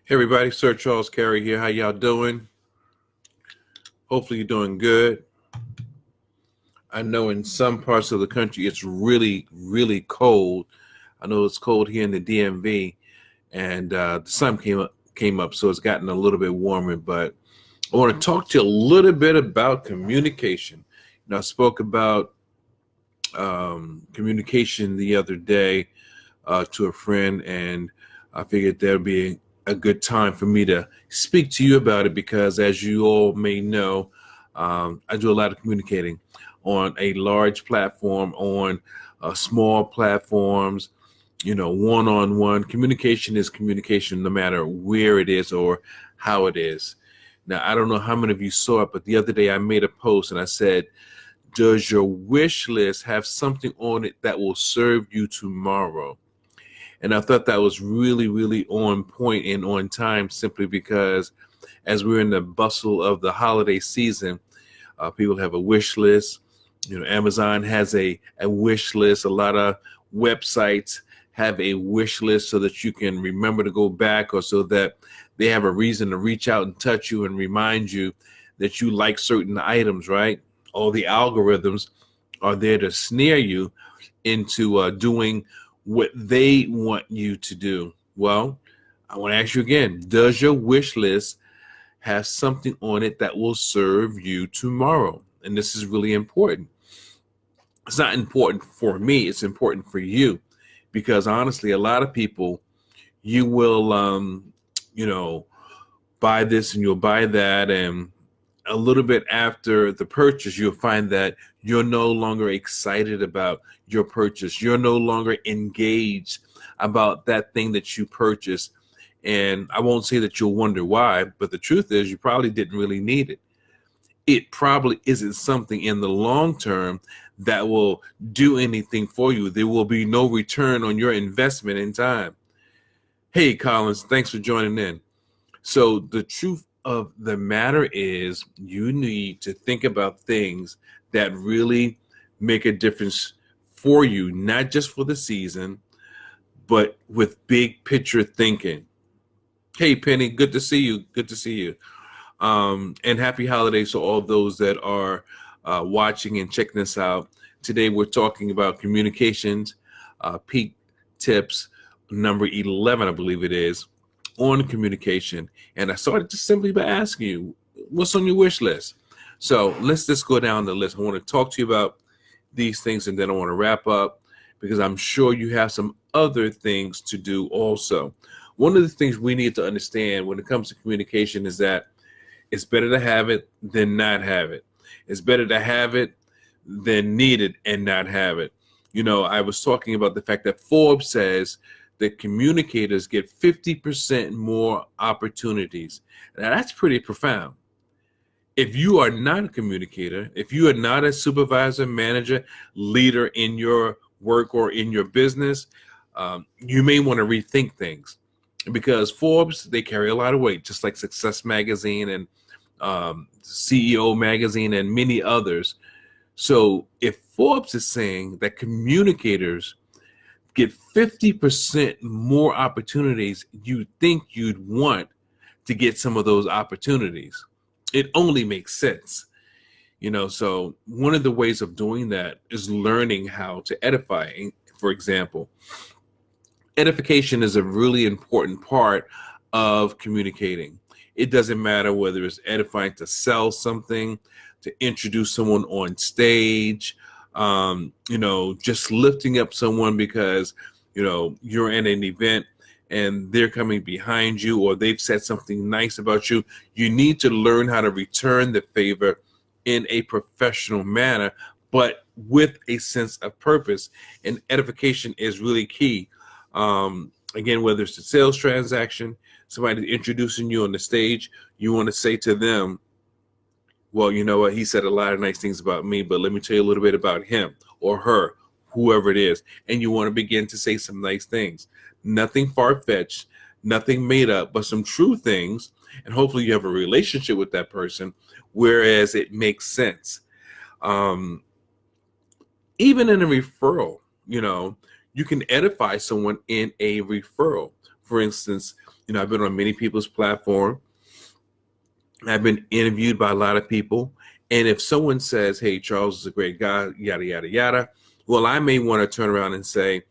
Hey everybody, Sir Charles Cary here. How y'all doing? Hopefully you're doing good. I know in some parts of the country it's really, really cold. I know it's cold here in the DMV, and the sun came up, so it's gotten a little bit warmer. But I want to talk to you a little bit about communication. I spoke about communication the other day to a friend, and I figured there'd be a good time for me to speak to you about it because, as you all may know, I do a lot of communicating on a large platform, on small platforms. One-on-one communication is communication, no matter where it is or how it is. Now, I don't know how many of you saw it, but the other day I made a post and I said, does your wish list have something on it that will serve you tomorrow? And I thought that was really, really on point and on time, simply because as we're in the bustle of the holiday season, people have a wish list. Amazon has a wish list. A lot of websites have a wish list so that you can remember to go back, or so that they have a reason to reach out and touch you and remind you that you like certain items, right? All the algorithms are there to snare you into doing what they want you to do. Well, I want to ask you again, does your wish list have something on it that will serve you tomorrow? And this is really important. It's not important for me, it's important for you, because honestly, a lot of people, you will you know buy this and you'll buy that, and a little bit after the purchase, you'll find that you're no longer excited about your purchase. You're no longer engaged about that thing that you purchased. And I won't say that you'll wonder why, but the truth is you probably didn't really need it. It probably isn't something in the long term that will do anything for you. There will be no return on your investment in time. Hey, Collins, thanks for joining in. So the truth of the matter is, you need to think about things that really make a difference for you, not just for the season, but with big picture thinking. Hey, Penny, good to see you. Good to see you. And happy holidays to all those that are watching and checking this out. Today, we're talking about communications, peak tips number 11, I believe it is, on communication. And I started just simply by asking you, what's on your wish list? So let's just go down the list. I want to talk to you about these things, and then I want to wrap up, because I'm sure you have some other things to do also. One of the things we need to understand when it comes to communication is that it's better to have it than not have it. It's better to have it than need it and not have it. I was talking about the fact that Forbes says that communicators get 50% more opportunities. Now, that's pretty profound. If you are not a communicator, if you are not a supervisor, manager, leader in your work or in your business, you may want to rethink things, because Forbes, they carry a lot of weight, just like Success Magazine and CEO Magazine and many others. So if Forbes is saying that communicators get 50% more opportunities, you think you'd want to get some of those opportunities. It only makes sense. So one of the ways of doing that is learning how to edify. For example, edification is a really important part of communicating. It doesn't matter whether it's edifying to sell something, to introduce someone on stage, just lifting up someone because, you're in an event and they're coming behind you, or they've said something nice about you. You need to learn how to return the favor in a professional manner, but with a sense of purpose. And edification is really key. Again, whether it's a sales transaction, somebody introducing you on the stage, you want to say to them, well, you know what? He said a lot of nice things about me, but let me tell you a little bit about him or her, whoever it is. And you want to begin to say some nice things. Nothing far-fetched, nothing made up, but some true things. And hopefully you have a relationship with that person, whereas it makes sense. Even in a referral, you can edify someone in a referral. For instance, I've been on many people's platform. I've been interviewed by a lot of people. And if someone says, hey, Charles is a great guy, yada, yada, yada, well, I may want to turn around and say,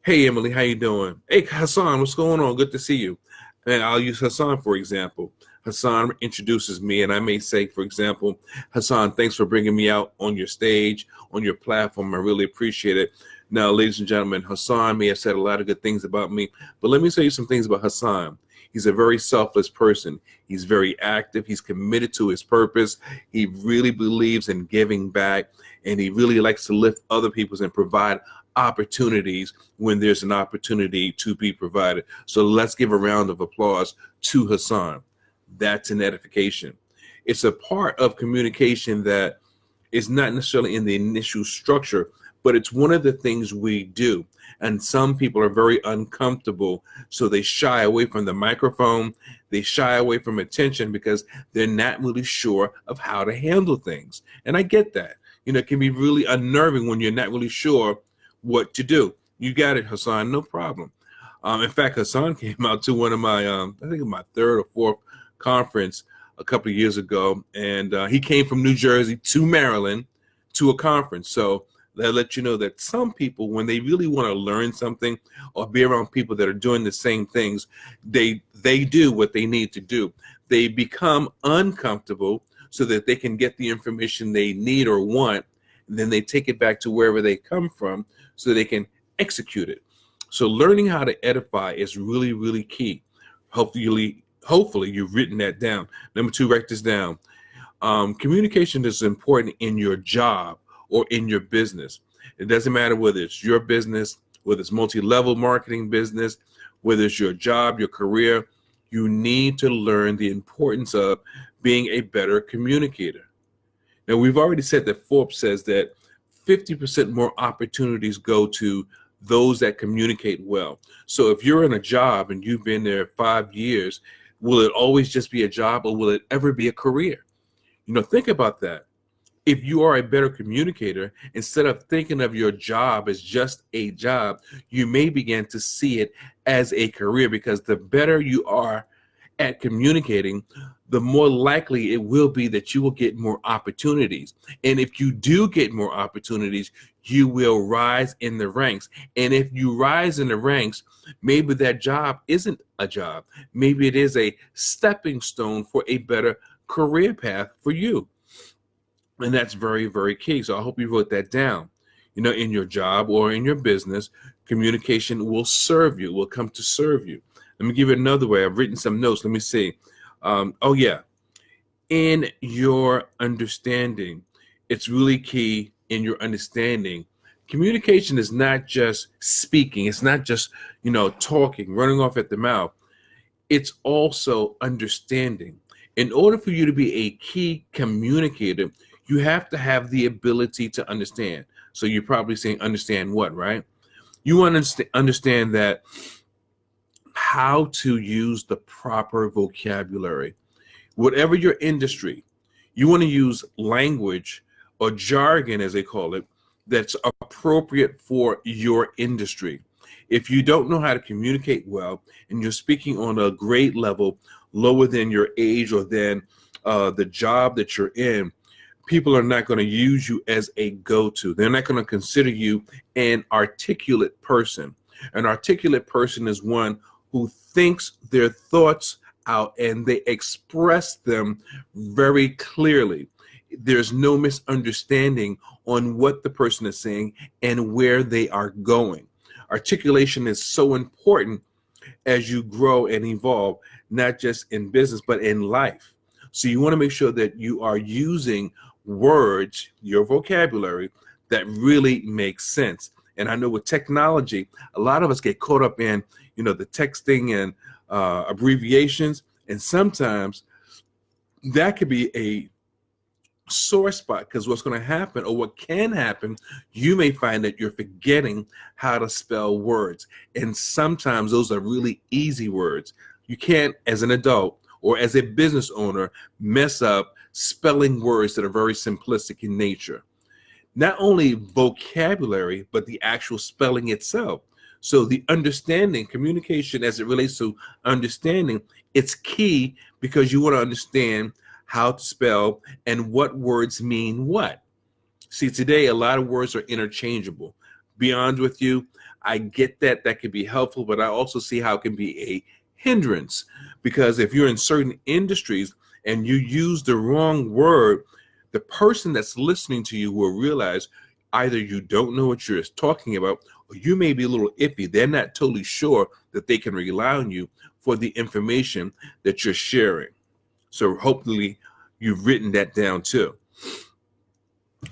hey, Emily, how you doing? Hey, Hassan, what's going on? Good to see you. And I'll use Hassan, for example. Hassan introduces me, and I may say, for example, Hassan, thanks for bringing me out on your stage, on your platform. I really appreciate it. Now, ladies and gentlemen, Hassan may have said a lot of good things about me, but let me tell you some things about Hassan. He's a very selfless person. He's very active. He's committed to his purpose. He really believes in giving back, and he really likes to lift other people and provide opportunities when there's an opportunity to be provided. So let's give a round of applause to Hassan. That's an edification. It's a part of communication that is not necessarily in the initial structure, but it's one of the things we do. And some people are very uncomfortable, so they shy away from the microphone. They shy away from attention because they're not really sure of how to handle things. And I get that. It can be really unnerving when you're not really sure what to do. You got it, Hassan, no problem. In fact, Hassan came out to one of my, I think my third or fourth conference a couple of years ago, and he came from New Jersey to Maryland to a conference. So that let you know that some people, when they really want to learn something or be around people that are doing the same things, they do what they need to do. They become uncomfortable so that they can get the information they need or want, and then they take it back to wherever they come from so they can execute it. So learning how to edify is really, really key. Hopefully you've written that down. Number 2, write this down. Communication is important in your job or in your business. It doesn't matter whether it's your business, whether it's multi-level marketing business, whether it's your job, your career. You need to learn the importance of being a better communicator. Now, we've already said that Forbes says that 50% more opportunities go to those that communicate well. So if you're in a job and you've been there 5 years, will it always just be a job, or will it ever be a career? Think about that. If you are a better communicator, instead of thinking of your job as just a job, you may begin to see it as a career, because the better you are at communicating, the more likely it will be that you will get more opportunities. And if you do get more opportunities, you will rise in the ranks. And if you rise in the ranks, maybe that job isn't a job. Maybe it is a stepping stone for a better career path for you. And that's very, very key. So I hope you wrote that down. In your job or in your business, communication will serve you, will come to serve you. Let me give you another way. I've written some notes. Let me see. In your understanding, it's really key in your understanding. Communication is not just speaking. It's not just, talking, running off at the mouth. It's also understanding. In order for you to be a key communicator, you have to have the ability to understand. So you're probably saying, understand what, right? You want to understand that how to use the proper vocabulary. Whatever your industry, you want to use language or jargon, as they call it, that's appropriate for your industry. If you don't know how to communicate well and you're speaking on a grade level lower than your age or than the job that you're in, people are not going to use you as a go-to. They're not going to consider you an articulate person. An articulate person is one who thinks their thoughts out and they express them very clearly. There's no misunderstanding on what the person is saying and where they are going. Articulation is so important as you grow and evolve, not just in business, but in life. So you want to make sure that you are using words, your vocabulary, that really makes sense. And I know with technology, a lot of us get caught up in, the texting and abbreviations. And sometimes that could be a sore spot, because what's going to happen, or what can happen, you may find that you're forgetting how to spell words. And sometimes those are really easy words. You can't, as an adult or as a business owner, mess up spelling words that are very simplistic in nature. Not only vocabulary, but the actual spelling itself. So the understanding, communication as it relates to understanding, it's key because you want to understand how to spell and what words mean what. See, today a lot of words are interchangeable. Be honest with you, I get that that can be helpful, but I also see how it can be a hindrance because if you're in certain industries and you use the wrong word, the person that's listening to you will realize either you don't know what you're talking about or you may be a little iffy. They're not totally sure that they can rely on you for the information that you're sharing. So hopefully you've written that down too.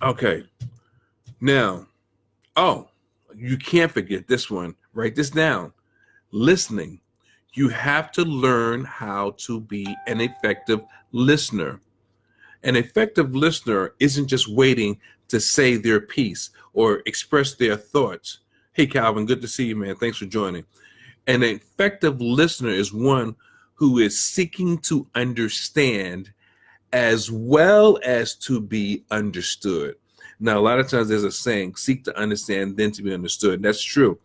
Okay. Now, oh, you can't forget this one. Write this down. Listening. You have to learn how to be an effective listener. An effective listener isn't just waiting to say their piece or express their thoughts. Hey, Calvin, good to see you, man. Thanks for joining. An effective listener is one who is seeking to understand as well as to be understood. Now, a lot of times there's a saying, seek to understand, then to be understood. And that's true.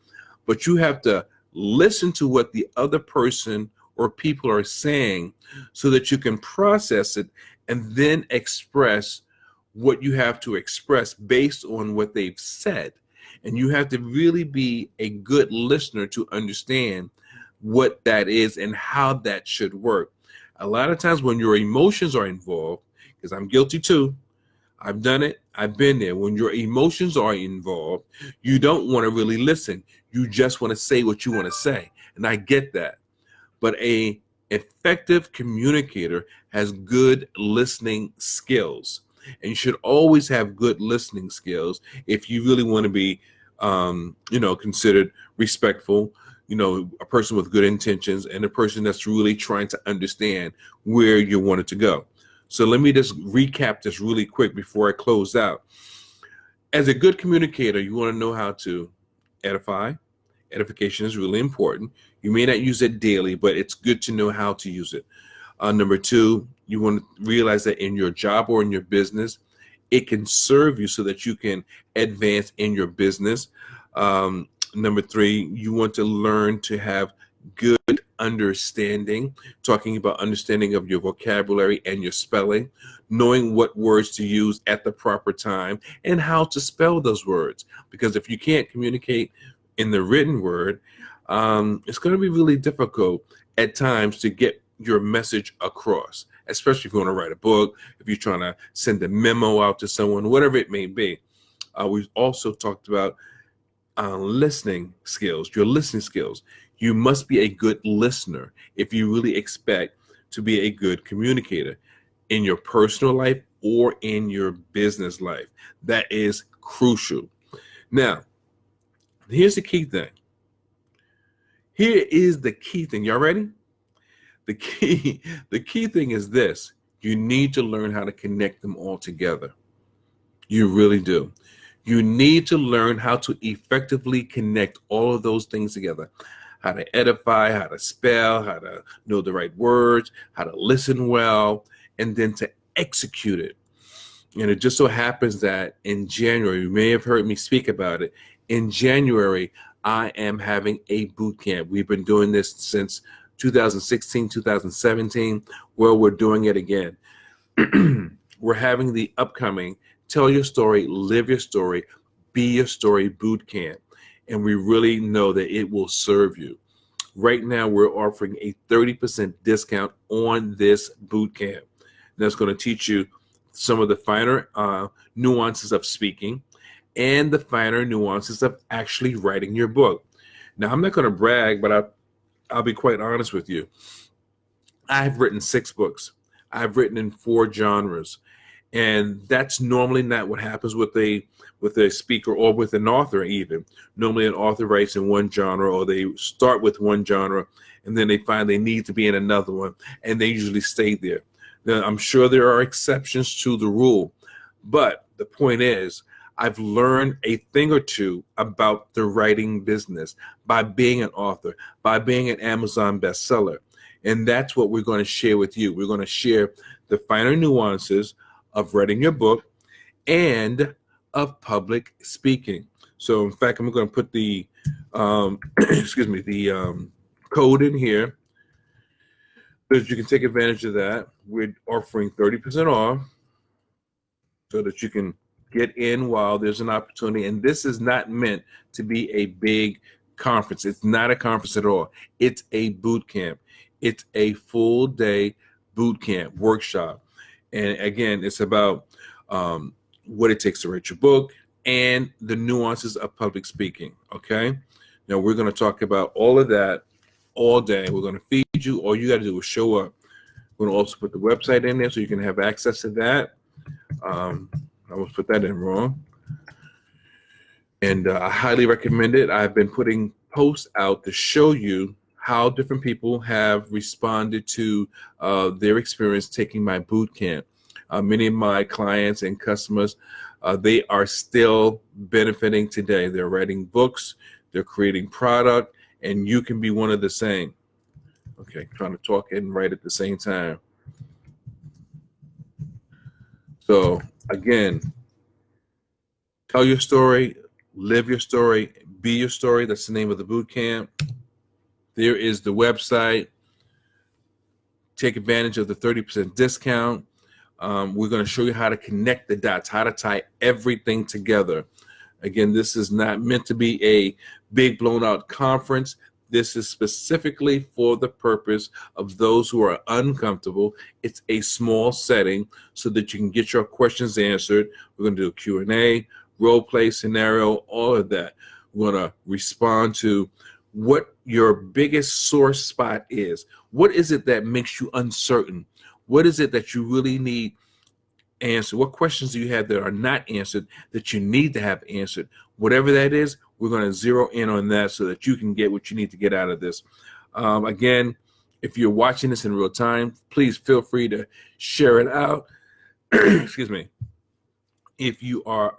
But you have to listen to what the other person or people are saying so that you can process it and then express what you have to express based on what they've said. And you have to really be a good listener to understand what that is and how that should work. A lot of times when your emotions are involved, because I'm guilty too, I've done it, I've been there. When your emotions are involved, you don't want to really listen. You just want to say what you want to say. And I get that. But a effective communicator has good listening skills. And you should always have good listening skills if you really want to be, considered respectful, a person with good intentions and a person that's really trying to understand where you want it to go. So let me just recap this really quick before I close out. As a good communicator, you want to know how to edify. Edification is really important. You may not use it daily, but it's good to know how to use it. Number two, you want to realize that in your job or in your business, it can serve you so that you can advance in your business. Number three, you want to learn to have good understanding, talking about understanding of your vocabulary and your spelling, knowing what words to use at the proper time and how to spell those words. Because if you can't communicate in the written word, it's going to be really difficult at times to get your message across, especially if you want to write a book, if you're trying to send a memo out to someone, whatever it may be. We've also talked about listening skills, your listening skills. You must be a good listener if you really expect to be a good communicator in your personal life or in your business life. That is crucial. Now, here's the key thing. Here is the key thing. Y'all ready? The key thing is this. You need to learn how to connect them all together. You really do. You need to learn how to effectively connect all of those things together. How to edify, how to spell, how to know the right words, how to listen well, and then to execute it. And it just so happens that in January, you may have heard me speak about it. In January, I am having a boot camp. We've been doing this since 2016, 2017, where we're doing it again. We're having the upcoming Tell Your Story, Live Your Story, Be Your Story boot camp. And we really know that it will serve you. Right now, we're offering a 30% discount on this boot camp. That's going to teach you some of the finer nuances of speaking and the finer nuances of actually writing your book. Now, I'm not going to brag, but I'll be quite honest with you. I've written 6 books. I've written in 4 genres. And that's normally not what happens with a speaker or with an author even. Normally an author writes in one genre, or they start with one genre and then they find they need to be in another one, and they usually stay there. Now, I'm sure there are exceptions to the rule, but the point is I've learned a thing or two about the writing business by being an author, by being an Amazon bestseller. And that's what we're going to share with you. We're going to share the finer nuances of writing your book and of public speaking. So in fact, I'm going to put the excuse me, the code in here so that you can take advantage of that. We're offering 30% off so that you can get in while there's an opportunity. And this is not meant to be a big conference. It's not a conference at all. It's a boot camp. It's a full day boot camp workshop. And again, it's about what it takes to write your book and the nuances of public speaking. Okay. Now we're going to talk about all of that all day. We're going to feed you. All you got to do is show up. We're going to also put the website in there so you can have access to that. I almost put that in wrong. And I highly recommend it. I've been putting posts out to show you how different people have responded to their experience taking my boot camp. Many of my clients and customers, they are still benefiting today. They're writing books, they're creating product, and you can be one of the same. Okay, trying to talk and write at the same time. So again, tell your story, live your story, be your story. That's the name of the boot camp. There is the website. Take advantage of the 30% discount. We're going to show you how to connect the dots, how to tie everything together. Again, this is not meant to be a big blown out conference. This is specifically for the purpose of those who are uncomfortable. It's a small setting so that you can get your questions answered. We're going to do a Q&A, role play scenario, all of that. We're going to respond to what your biggest sore spot is. What is it that makes you uncertain? What is it that you really need answered? What questions do you have that are not answered that you need to have answered? Whatever that is, we're going to zero in on that so that you can get what you need to get out of this. Again, if you're watching this in real time, please feel free to share it out. Excuse me. If you are,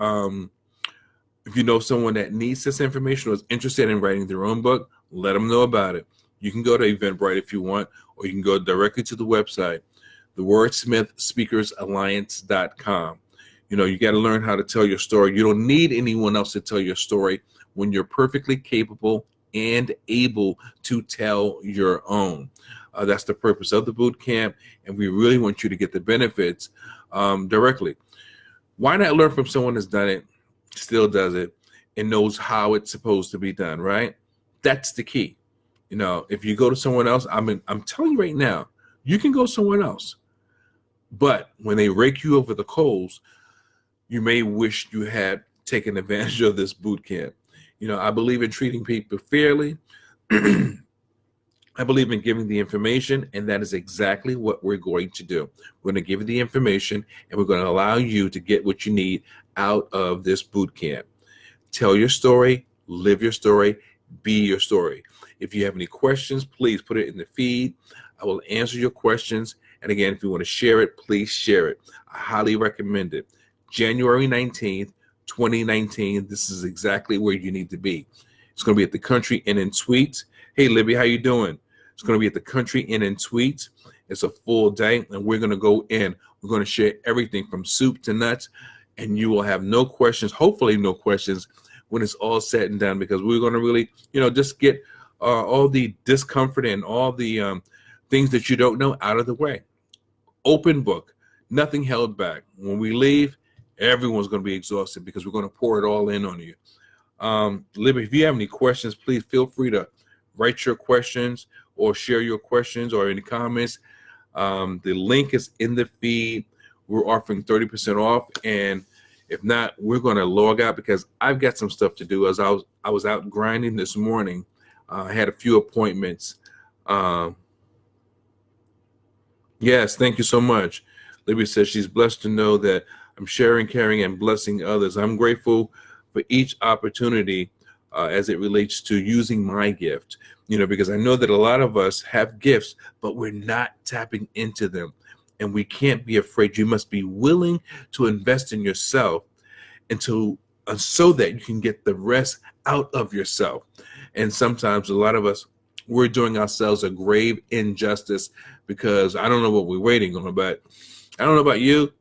if you know someone that needs this information or is interested in writing their own book, let them know about it. You can go to Eventbrite if you want, or you can go directly to the website, thewordsmithspeakersalliance.com. You know, you got to learn how to tell your story. You don't need anyone else to tell your story when you're perfectly capable and able to tell your own. That's the purpose of the boot camp, and we really want you to get the benefits directly. Why not learn from someone that's done it, still does it, and knows how it's supposed to be done, right? That's the key. You know, if you go to someone else, I'm telling you right now, you can go somewhere else. But when they rake you over the coals, you may wish you had taken advantage of this boot camp. You know, I believe in treating people fairly. I believe in giving the information, and that is exactly what we're going to do. We're going to give you the information, and we're going to allow you to get what you need out of this boot camp. Tell your story, live your story, be your story. If you have any questions, please put it in the feed. I will answer your questions. And again, if you want to share it, please share it. I highly recommend it. January 19th, 2019, this is exactly where you need to be. It's going to be at the Country Inn and Suites. Hey, Libby, how you doing? It's going to be at the Country Inn and Suites. It's a full day, and we're going to go in. We're going to share everything from soup to nuts, and you will have no questions, hopefully no questions, when it's all said and done, because we're going to really, you know, just get all the discomfort and all the things that you don't know out of the way. Open book, nothing held back. When we leave, everyone's going to be exhausted because we're going to pour it all in on you. Libby, if you have any questions, please feel free to write your questions or share your questions or any comments. The link is in the feed. We're offering 30% off, and if not, we're going to log out because I've got some stuff to do. As I was out grinding this morning, I had a few appointments. Yes, thank you so much. Libby says she's blessed to know that I'm sharing, caring, and blessing others. I'm grateful for each opportunity as it relates to using my gift, you know, because I know that a lot of us have gifts, but we're not tapping into them. And we can't be afraid. You must be willing to invest in yourself and so that you can get the rest out of yourself. And sometimes a lot of us, we're doing ourselves a grave injustice because I don't know what we're waiting on, but I don't know about you.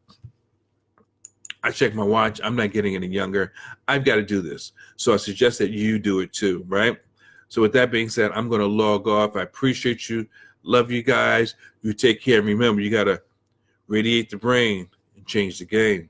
I check my watch. I'm not getting any younger. I've got to do this. So I suggest that you do it too, right? So with that being said, I'm going to log off. I appreciate you. Love you guys. You take care. And remember, you got to radiate the brain and change the game.